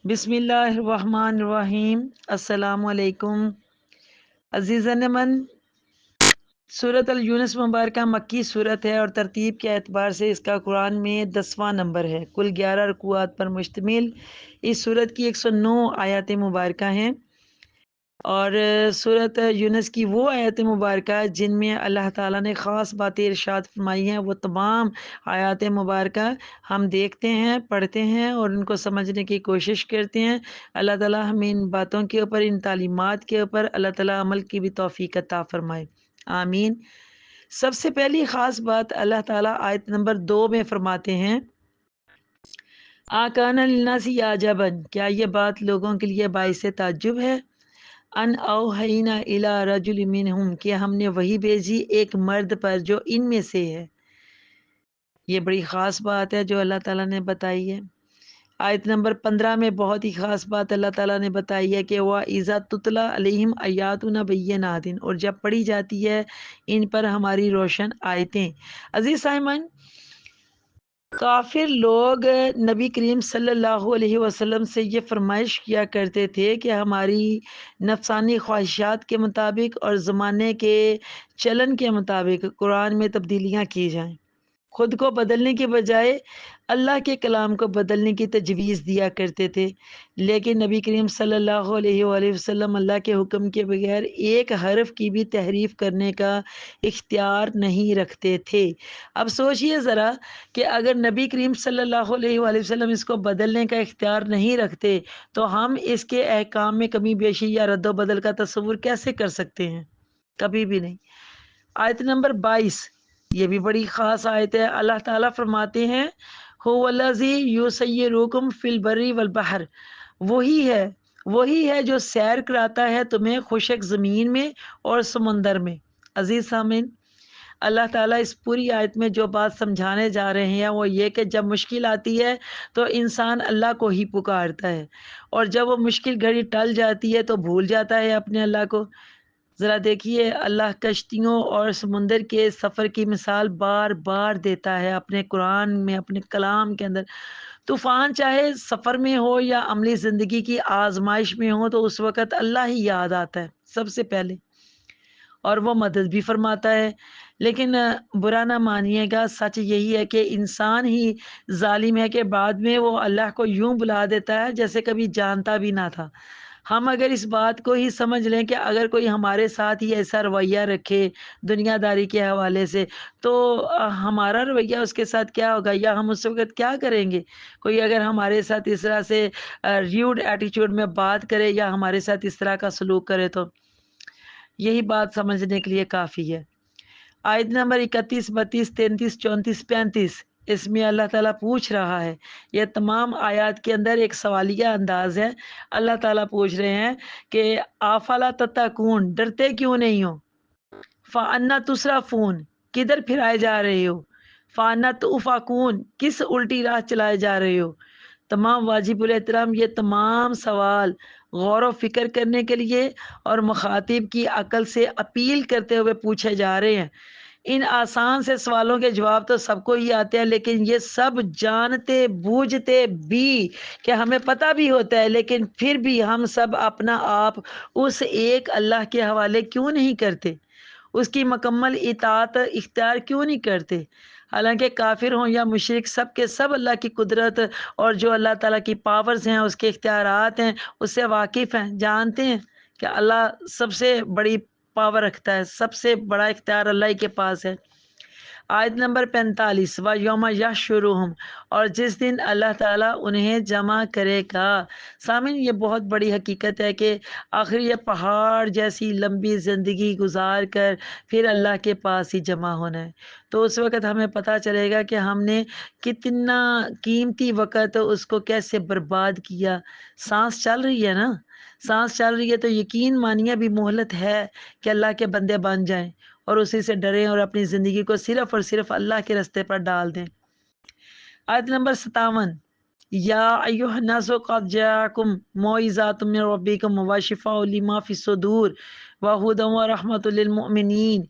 بسم اللہ الرحمن الرحیم۔ السلام علیکم عزیزان من، سورۃ الیونس مبارکہ مکی صورت ہے اور ترتیب کے اعتبار سے اس کا قرآن میں 10واں نمبر ہے۔ کل 11 رکوعات پر مشتمل اس صورت کی 109 آیات مبارکہ ہیں، اور سورۃ یونس کی وہ آیات مبارکہ جن میں اللہ تعالیٰ نے خاص باتیں ارشاد فرمائی ہیں، وہ تمام آیات مبارکہ ہم دیکھتے ہیں، پڑھتے ہیں اور ان کو سمجھنے کی کوشش کرتے ہیں۔ اللہ تعالیٰ ہمیں ان باتوں کے اوپر، ان تعلیمات کے اوپر اللہ تعالیٰ عمل کی بھی توفیق عطا فرمائے، آمین۔ سب سے پہلی خاص بات اللہ تعالیٰ آیت نمبر 2 میں فرماتے ہیں، آکان للناس عجبا، کیا یہ بات لوگوں کے لیے باعث تعجب ہے، ان اوحینا الی رجل منہم، کہ ہم نے وحی بھیجی ایک مرد پر جو ان میں سے ہے۔ یہ بڑی خاص بات ہے جو اللہ تعالیٰ نے بتائی ہے۔ آیت نمبر 15 میں بہت ہی خاص بات اللہ تعالیٰ نے بتائی ہے کہ وَإِذَا تُتْلَى عَلَيْهِمْ آیاتُنَا بَيِّنَاتٍ، اور جب پڑھی جاتی ہے ان پر ہماری روشن آیتیں۔ عزیز سامعین، کافر لوگ نبی کریم صلی اللہ علیہ وسلم سے یہ فرمائش کیا کرتے تھے کہ ہماری نفسانی خواہشات کے مطابق اور زمانے کے چلن کے مطابق قرآن میں تبدیلیاں کی جائیں، خود کو بدلنے کے بجائے اللہ کے کلام کو بدلنے کی تجویز دیا کرتے تھے۔ لیکن نبی کریم صلی اللہ علیہ وآلہ وسلم اللہ کے حکم کے بغیر ایک حرف کی بھی تحریف کرنے کا اختیار نہیں رکھتے تھے۔ اب سوچئے ذرا کہ اگر نبی کریم صلی اللہ علیہ وآلہ وسلم اس کو بدلنے کا اختیار نہیں رکھتے تو ہم اس کے احکام میں کمی بیشی یا رد و بدل کا تصور کیسے کر سکتے ہیں؟ کبھی بھی نہیں۔ آیت نمبر 22، یہ بھی بڑی خاص آیت ہے۔ اللہ تعالیٰ فرماتے ہیں، هو الذی یسیرکم فی البر والبحر، وہی ہے جو سیر کراتا ہے تمہیں خشک زمین میں اور سمندر میں۔ عزیز سامعین، اللہ تعالیٰ اس پوری آیت میں جو بات سمجھانے جا رہے ہیں وہ یہ کہ جب مشکل آتی ہے تو انسان اللہ کو ہی پکارتا ہے، اور جب وہ مشکل گھڑی ٹل جاتی ہے تو بھول جاتا ہے اپنے اللہ کو۔ ذرا دیکھیے، اللہ کشتیوں اور سمندر کے سفر کی مثال بار بار دیتا ہے اپنے قرآن میں، اپنے کلام کے اندر۔ طوفان چاہے سفر میں ہو یا عملی زندگی کی آزمائش میں ہو تو اس وقت اللہ ہی یاد آتا ہے سب سے پہلے، اور وہ مدد بھی فرماتا ہے۔ لیکن برا نہ مانیے گا، سچ یہی ہے کہ انسان ہی ظالم ہے کہ بعد میں وہ اللہ کو یوں بلا دیتا ہے جیسے کبھی جانتا بھی نہ تھا۔ ہم اگر اس بات کو ہی سمجھ لیں کہ اگر کوئی ہمارے ساتھ ہی ایسا رویہ رکھے دنیا داری کے حوالے سے تو ہمارا رویہ اس کے ساتھ کیا ہوگا، یا ہم اس وقت کیا کریں گے؟ کوئی اگر ہمارے ساتھ اس طرح سے ریوڈ ایٹیچیوڈ میں بات کرے یا ہمارے ساتھ اس طرح کا سلوک کرے تو یہی بات سمجھنے کے لیے کافی ہے۔ آیت نمبر 31، 32، 33، 34، 35، اس میں اللہ تعالیٰ پوچھ رہا ہے، یہ تمام آیات کے اندر ایک سوالیہ انداز ہے۔ اللہ تعالیٰ پوچھ رہے ہیں کہ آفلا تتقون، ڈرتے کیوں نہیں ہو؟ فانا تصرفون، کدھر پھرائے جا رہے ہو؟ فانا تؤفکون، کس الٹی راہ چلائے جا رہے ہو؟ تمام واجب الاحترام یہ تمام سوال غور و فکر کرنے کے لیے اور مخاطب کی عقل سے اپیل کرتے ہوئے پوچھے جا رہے ہیں۔ ان آسان سے سوالوں کے جواب تو سب کو ہی آتے ہیں، لیکن یہ سب جانتے بوجھتے بھی کہ ہمیں پتہ بھی ہوتا ہے، لیکن پھر بھی ہم سب اپنا آپ اس ایک اللہ کے حوالے کیوں نہیں کرتے؟ اس کی مکمل اطاعت اختیار کیوں نہیں کرتے؟ حالانکہ کافر ہوں یا مشرک، سب کے سب اللہ کی قدرت اور جو اللہ تعالیٰ کی پاورز ہیں، اس کے اختیارات ہیں، اس سے واقف ہیں، جانتے ہیں کہ اللہ سب سے بڑی پاور رکھتا ہے، سب سے بڑا اختیار اللہ ہی کے پاس ہے۔ آیت نمبر 45، وَيَوْمَ يَحْشُرُهُمْ، اور جس دن اللہ تعالیٰ انہیں جمع کرے گا۔ سامعین، یہ بہت بڑی حقیقت ہے کہ آخر یہ پہاڑ جیسی لمبی زندگی گزار کر پھر اللہ کے پاس ہی جمع ہونا ہے، تو اس وقت ہمیں پتہ چلے گا کہ ہم نے کتنا قیمتی وقت اس کو کیسے برباد کیا۔ سانس چل رہی ہے نا، سانس چل رہی ہے تو یقین مانیے ابھی مہلت ہے کہ اللہ کے بندے بن جائیں اور اسی سے ڈریں اور اپنی زندگی کو صرف اور صرف اللہ کے راستے پر ڈال دیں۔ آیت نمبر 57، یا ایھا الناس قد جاءکم موعظۃ من ربکم وشفاء لما فی الصدور وہدی ورحمۃ للمؤمنین،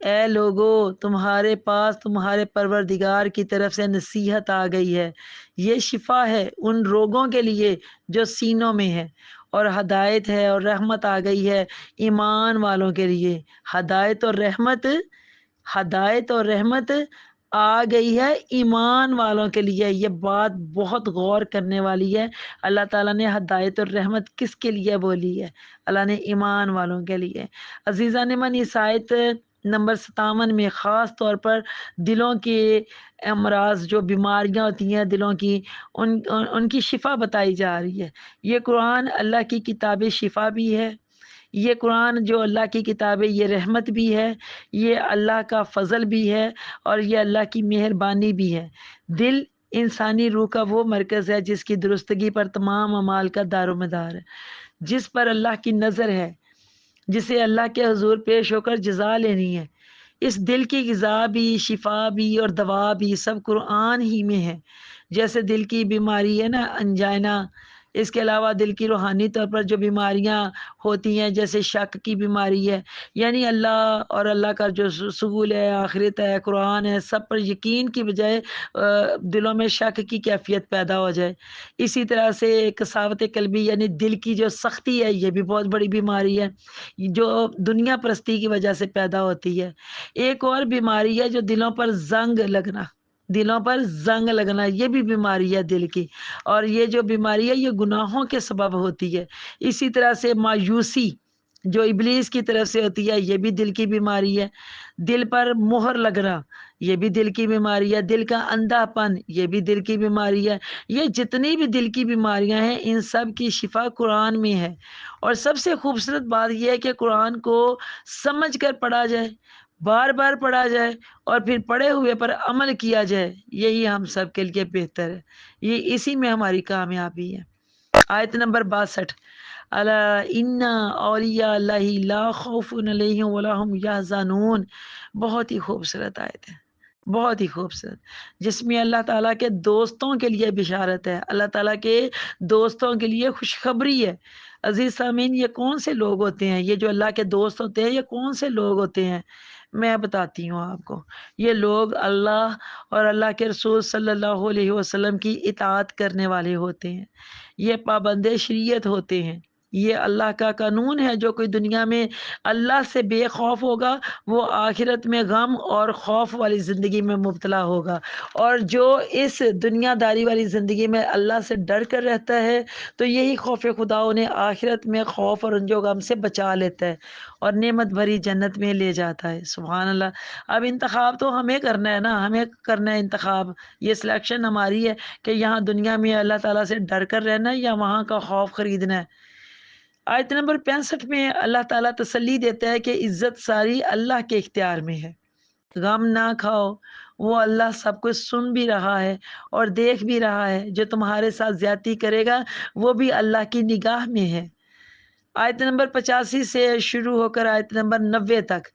اے لوگو تمہارے پاس تمہارے پروردگار کی طرف سے نصیحت آ گئی ہے، یہ شفا ہے ان روگوں کے لیے جو سینوں میں ہے، اور ہدایت ہے اور رحمت آ گئی ہے ایمان والوں کے لیے۔ ہدایت اور رحمت، ہدایت اور رحمت آ گئی ہے ایمان والوں کے لیے۔ یہ بات بہت غور کرنے والی ہے۔ اللہ تعالیٰ نے ہدایت اور رحمت کس کے لیے بولی ہے؟ اللہ نے ایمان والوں کے لیے۔ عزیزان من، اس آیت نمبر 57 میں خاص طور پر دلوں کے امراض، جو بیماریاں ہوتی ہیں دلوں کی، ان کی شفا بتائی جا رہی ہے۔ یہ قرآن اللہ کی کتاب شفا بھی ہے، یہ قرآن جو اللہ کی کتاب ہے یہ رحمت بھی ہے، یہ اللہ کا فضل بھی ہے، اور یہ اللہ کی مہربانی بھی ہے۔ دل انسانی روح کا وہ مرکز ہے جس کی درستگی پر تمام اعمال کا دار و مدار ہے، جس پر اللہ کی نظر ہے، جسے اللہ کے حضور پیش ہو کر جزا لینی ہے۔ اس دل کی غذا بھی، شفا بھی اور دوا بھی سب قرآن ہی میں ہے۔ جیسے دل کی بیماری ہے نا، انجائنا، اس کے علاوہ دل کی روحانی طور پر جو بیماریاں ہوتی ہیں جیسے شک کی بیماری ہے، یعنی اللہ اور اللہ کا جو سبول ہے، آخرت ہے، قرآن ہے، سب پر یقین کی بجائے دلوں میں شک کی کیفیت پیدا ہو جائے۔ اسی طرح سے کساوت قلبی یعنی دل کی جو سختی ہے، یہ بھی بہت بڑی بیماری ہے جو دنیا پرستی کی وجہ سے پیدا ہوتی ہے۔ ایک اور بیماری ہے جو دلوں پر زنگ لگنا، دلوں پر زنگ لگنا، یہ بھی بیماری ہے دل کی، اور یہ جو بیماری ہے یہ گناہوں کے سبب ہوتی ہے۔ اسی طرح سے مایوسی جو ابلیس کی طرف سے ہوتی ہے، یہ بھی دل کی بیماری ہے۔ دل پر مہر لگنا، یہ بھی دل کی بیماری ہے۔ دل کا اندھا پن، یہ بھی دل کی بیماری ہے۔ یہ جتنی بھی دل کی بیماریاں ہیں ان سب کی شفا قرآن میں ہے۔ اور سب سے خوبصورت بات یہ ہے کہ قرآن کو سمجھ کر پڑھا جائے، بار بار پڑھا جائے، اور پھر پڑھے ہوئے پر عمل کیا جائے، یہی ہم سب کے لیے بہتر ہے۔ یہ اسی میں ہماری کامیابی ہے۔ آیت نمبر 62، الا ان اولیاء اللہ لا خوف علیہم ولا هم یحزنون، بہت ہی خوبصورت آیت ہے، بہت ہی خوبصورت، جس میں اللہ تعالیٰ کے دوستوں کے لیے بشارت ہے، اللہ تعالیٰ کے دوستوں کے لیے خوشخبری ہے۔ عزیز سامعین، یہ کون سے لوگ ہوتے ہیں؟ یہ جو اللہ کے دوست ہوتے ہیں یہ کون سے لوگ ہوتے ہیں؟ میں بتاتی ہوں آپ کو۔ یہ لوگ اللہ اور اللہ کے رسول صلی اللہ علیہ وسلم کی اطاعت کرنے والے ہوتے ہیں، یہ پابند شریعت ہوتے ہیں۔ یہ اللہ کا قانون ہے، جو کوئی دنیا میں اللہ سے بے خوف ہوگا وہ آخرت میں غم اور خوف والی زندگی میں مبتلا ہوگا، اور جو اس دنیا داری والی زندگی میں اللہ سے ڈر کر رہتا ہے تو یہی خوف خدا انہیں آخرت میں خوف اور رنج و غم سے بچا لیتا ہے اور نعمت بھری جنت میں لے جاتا ہے۔ سبحان اللہ۔ اب انتخاب تو ہمیں کرنا ہے نا، ہمیں کرنا ہے انتخاب، یہ سلیکشن ہماری ہے کہ یہاں دنیا میں اللہ تعالیٰ سے ڈر کر رہنا ہے یا وہاں کا خوف خریدنا ہے۔ آیت نمبر 65 میں اللہ تعالیٰ تسلی دیتا ہے کہ عزت ساری اللہ کے اختیار میں ہے، غم نہ کھاؤ، وہ اللہ سب کچھ سن بھی رہا ہے اور دیکھ بھی رہا ہے، جو تمہارے ساتھ زیادتی کرے گا وہ بھی اللہ کی نگاہ میں ہے۔ آیت نمبر 85 سے شروع ہو کر آیت نمبر 90 تک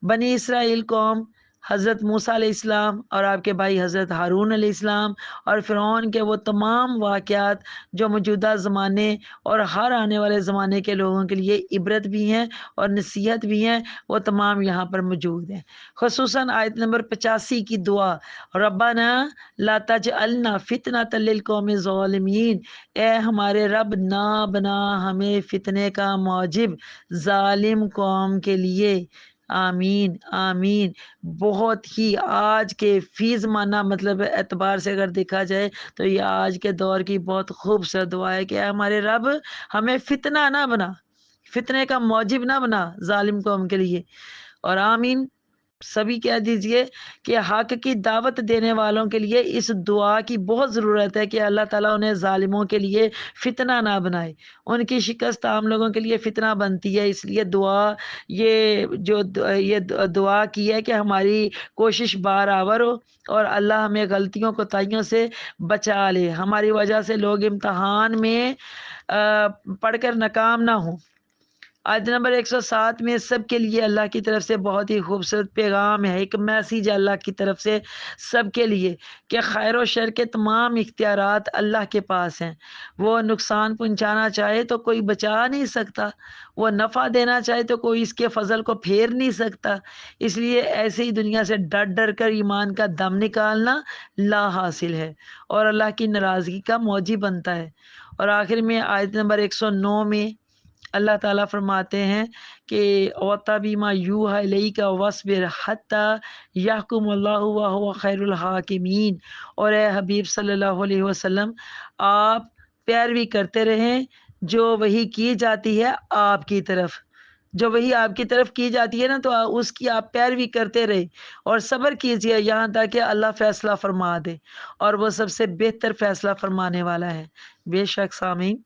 بنی اسرائیل قوم، حضرت موسیٰ علیہ السلام اور آپ کے بھائی حضرت ہارون علیہ السلام اور فرعون کے وہ تمام واقعات جو موجودہ زمانے اور ہر آنے والے زمانے کے لوگوں کے لیے عبرت بھی ہیں اور نصیحت بھی ہیں، وہ تمام یہاں پر موجود ہیں۔ خصوصاً آیت نمبر 85 کی دعا، ربنا لا تجعلنا فتنة للقوم الظالمین، اے ہمارے رب نہ بنا ہمیں فتنے کا موجب ظالم قوم کے لیے، آمین آمین۔ بہت ہی آج کے فی زمانہ مطلب اعتبار سے اگر دیکھا جائے تو یہ آج کے دور کی بہت خوبصورت دعا ہے کہ اے ہمارے رب ہمیں فتنہ نہ بنا، فتنے کا موجب نہ بنا ظالم قوم کے لیے، اور آمین سبھی کہہ دیجئے کہ حق کی دعوت دینے والوں کے لیے اس دعا کی بہت ضرورت ہے کہ اللہ تعالیٰ انہیں ظالموں کے لیے فتنہ نہ بنائے، ان کی شکست عام لوگوں کے لیے فتنہ بنتی ہے۔ اس لیے دعا، یہ جو یہ دعا کی ہے کہ ہماری کوشش بار آور ہو اور اللہ ہمیں غلطیوں کوتاہیوں سے بچا لے، ہماری وجہ سے لوگ امتحان میں پڑھ کر ناکام نہ ہوں۔ آیت نمبر 107 میں سب کے لیے اللہ کی طرف سے بہت ہی خوبصورت پیغام ہے، ایک میسیج ہے اللہ کی طرف سے سب کے لیے کہ خیر و شر کے تمام اختیارات اللہ کے پاس ہیں۔ وہ نقصان پہنچانا چاہے تو کوئی بچا نہیں سکتا، وہ نفع دینا چاہے تو کوئی اس کے فضل کو پھیر نہیں سکتا۔ اس لیے ایسے ہی دنیا سے ڈر ڈر کر ایمان کا دم نکالنا لا حاصل ہے اور اللہ کی ناراضگی کا موجب بنتا ہے۔ اور آخر میں آیت نمبر 109 میں اللہ تعالیٰ فرماتے ہیں کہ وَاتَّبِعْ یوحیٰ الیک وَاصْبِرْ حَتَّىٰ یحکم اللہ وَهُوَ خیر الحاکمین۔ اور اے حبیب صلی اللہ علیہ وسلم، آپ پیروی کرتے رہیں جو وحی کی جاتی ہے آپ کی طرف، جو وہی آپ کی طرف کی جاتی ہے نا تو اس کی آپ پیروی کرتے رہے اور صبر کیجئے یہاں تک کہ اللہ فیصلہ فرما دے، اور وہ سب سے بہتر فیصلہ فرمانے والا ہے۔ بے شک سامعین،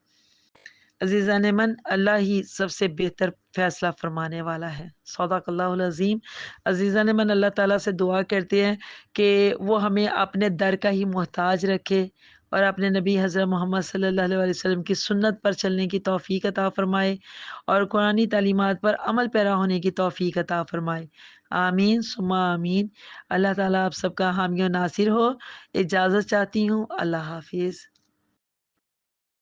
عزیزان من، اللہ ہی سب سے بہتر فیصلہ فرمانے والا ہے۔ صدق اللہ العظیم۔ عزیزان من، اللہ تعالیٰ سے دعا کرتے ہیں کہ وہ ہمیں اپنے در کا ہی محتاج رکھے اور اپنے نبی حضرت محمد صلی اللہ علیہ وسلم کی سنت پر چلنے کی توفیق عطا فرمائے اور قرآنی تعلیمات پر عمل پیرا ہونے کی توفیق عطا فرمائے۔ آمین ثم آمین۔ اللہ تعالیٰ آپ سب کا حامی و ناصر ہو۔ اجازت چاہتی ہوں۔ اللہ حافظ۔